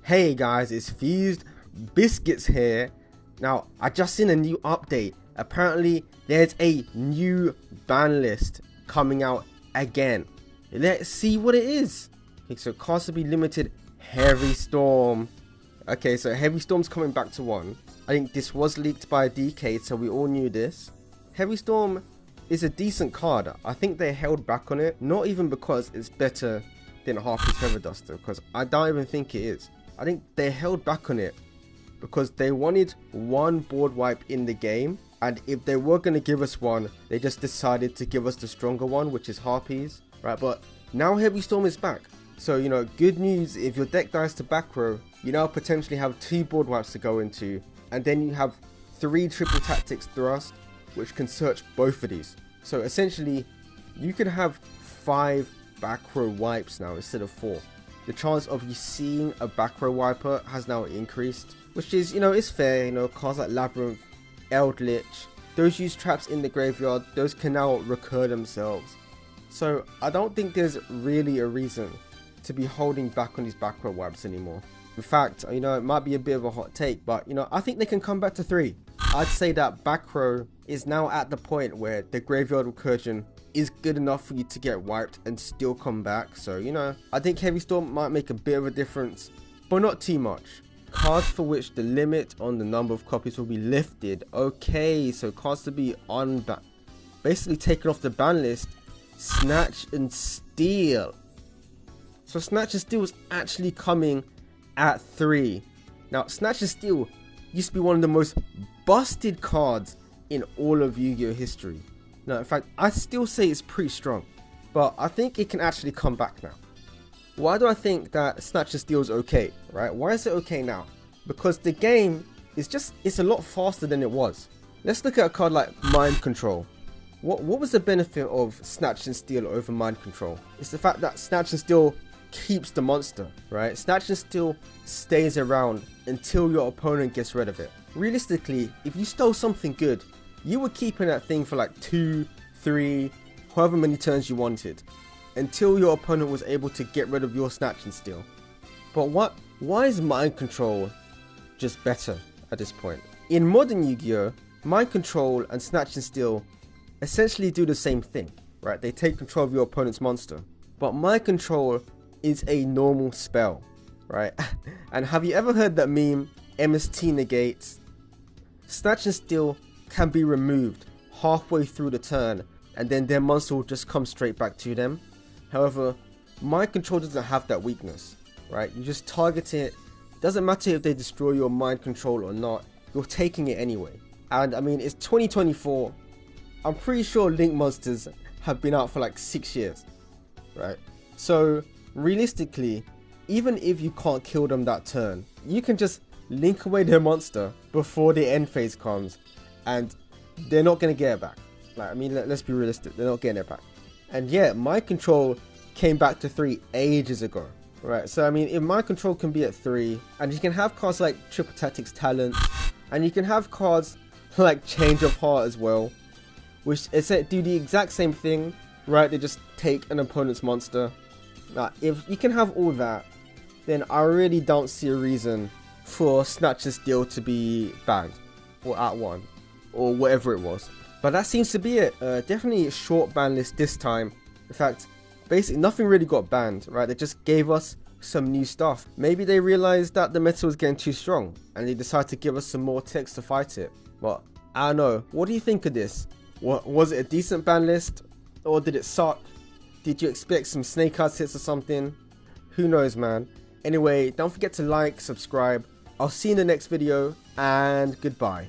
Hey guys, it's Fused Biscuits here. Now, I just seen a new update. Apparently, there's a new ban list coming out again. Let's see what it is. Okay, so cards to be limited, Heavy Storm. Okay, so Heavy Storm's coming back to 1. I think this was leaked by DK, so we all knew this. Heavy Storm is a decent card. I think they held back on it, not even because it's better than Harpy's Feather Duster, because I don't even think it is. I think they held back on it because they wanted one board wipe in the game, and if they were going to give us one, they just decided to give us the stronger one, which is Harpies, right? But now Heavy Storm is back, so you know, good news. If your deck dies to back row, you now potentially have 2 board wipes to go into, and then you have 3 triple tactics thrust, which can search both of these. So essentially, you could have 5 back row wipes now instead of 4. The chance of you seeing a back row wiper has now increased, which is, you know, it's fair. You know, cards like Labyrinth, Eldritch, those use traps in the graveyard, those can now recur themselves. So I don't think there's really a reason to be holding back on these back row wipes anymore. In fact, you know, it might be a bit of a hot take, but you know, I think they can come back to 3. I'd say that back row is now at the point where the graveyard recursion is good enough for you to get wiped and still come back. So you know, I think Heavy Storm might make a bit of a difference, but not too much. Cards for which the limit on the number of copies will be lifted. Okay, so cards to be basically taken off the ban list. Snatch and Steal. So Snatch and Steal is actually coming at 3. Now Snatch and Steal used to be one of the most busted cards in all of Yu-Gi-Oh history. Now, in fact, I still say it's pretty strong, but I think it can actually come back now. Why do I think that Snatch and Steal is okay, right? Why is it okay now? Because the game is it's a lot faster than it was. Let's look at a card like Mind Control. What was the benefit of Snatch and Steal over Mind Control? It's the fact that Snatch and Steal keeps the monster, right? Snatch and Steal stays around until your opponent gets rid of it. Realistically, if you stole something good, you were keeping that thing for like 2, 3, however many turns you wanted, until your opponent was able to get rid of your Snatch and Steal. But why is Mind Control just better at this point? In modern Yu-Gi-Oh, Mind Control and Snatch and Steal essentially do the same thing, right? They take control of your opponent's monster. But Mind Control is a normal spell, right? And have you ever heard that meme, MST negates? Snatch and Steal can be removed halfway through the turn, and then their monster will just come straight back to them. However, Mind Control doesn't have that weakness, right? You just target it. Doesn't matter if they destroy your Mind Control or not, you're taking it anyway. And I mean, it's 2024. I'm pretty sure Link monsters have been out for like 6 years, right? So realistically, even if you can't kill them that turn, you can just link away their monster before the end phase comes, and they're not going to get it back. Like, I mean, let's be realistic, they're not getting it back. And yeah, Mind Control came back to 3 ages ago, right? So I mean, if Mind Control can be at 3, and you can have cards like Triple Tactics Talent, and you can have cards like Change of Heart as well, which do the exact same thing, right? They just take an opponent's monster. Now, if you can have all that, then I really don't see a reason for Snatch and Steal to be banned, or at 1, or whatever it was. But that seems to be it. Definitely a short ban list this time. In fact, basically nothing really got banned, right? They just gave us some new stuff. Maybe they realized that the meta was getting too strong, and they decided to give us some more text to fight it. But I don't know. What do you think of this? Was it a decent ban list, or did it suck? Did you expect some snake eyes hits or something? Who knows, man. Anyway, don't forget to like, subscribe. I'll see you in the next video, and goodbye.